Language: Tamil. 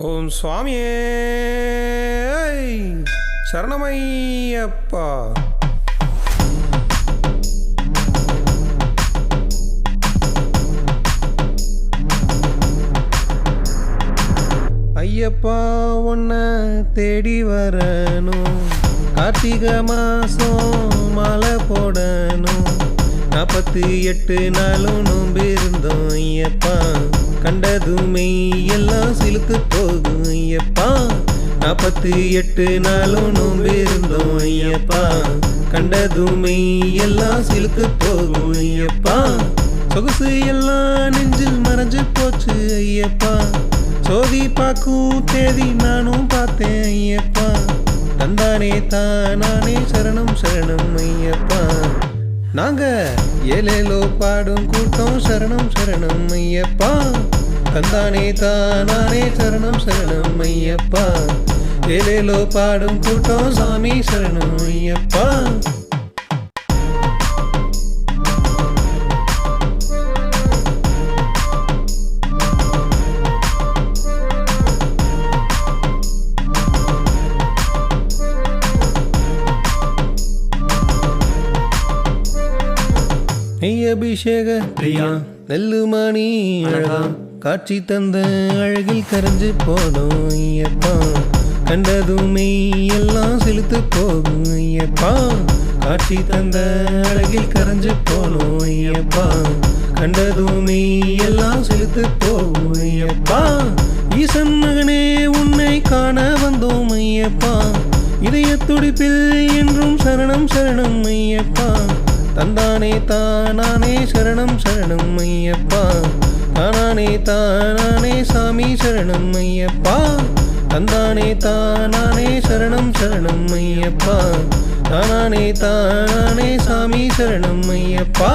ஓம் சுவாமியே சரணமையப்பா. ஐயப்பா உன்னை தேடி வரணும், கார்த்திகை மாசம் மாலை போடணும், 48 நாளும் நோம்பிருந்தோம் ஐயப்பா, கண்டதுமே எல்லாம் சிலுக்கு போகும் ஐயப்பா. 48 நாளும் நோம்பிருந்தோம் ஐயப்பா, கண்டதுமே எல்லாம் சிலுக்கு போகும் ஐயப்பா. சொகுசு எல்லாம் நெஞ்சில் மறைஞ்சு போச்சு ஐயப்பா, சோதி பார்க்கும் தேதி நானும் பார்த்தேன் ஐயப்பா. தந்தானே தானானே சரணம் சரணம் ஐயப்பா. நாங்க ஏலேலோ பாடும் கூட்டம் சரணம் சரணம் ஐயப்பா. தந்தானே தானானே சரணம் சரணம் ஐயப்பா. ஏலேலோ பாடும் கூட்டம் சாமி சரணம் ஐயப்பா. அபிஷேக பிரியா நெல்லுமணி அழகா, காட்சி தந்த அழகில் கரைஞ்சு போனோம் ஐயப்பா, கண்டதுமே எல்லாம் செலுத்து போகும் ஐயப்பா. காட்சி தந்த அழகில் கரைஞ்சு போனோம் ஐயப்பா, கண்டதுமே எல்லாம் செலுத்து போகும் ஐயப்பா. ஈசன் மகனே உன்னை காண வந்தோம் ஐயப்பா, இதய துடிப்பில் என்றும் சரணம் சரணம் ஐயப்பா. தந்தானே தானானே சரணம் சரணம் ஐயப்பா. தானானே தானானே சாமி சரணம் ஐயப்பா. தந்தானே தானானே சரணம் சரணம் ஐயப்பா. தானானே தானானே சாமி சரணம் ஐயப்பா.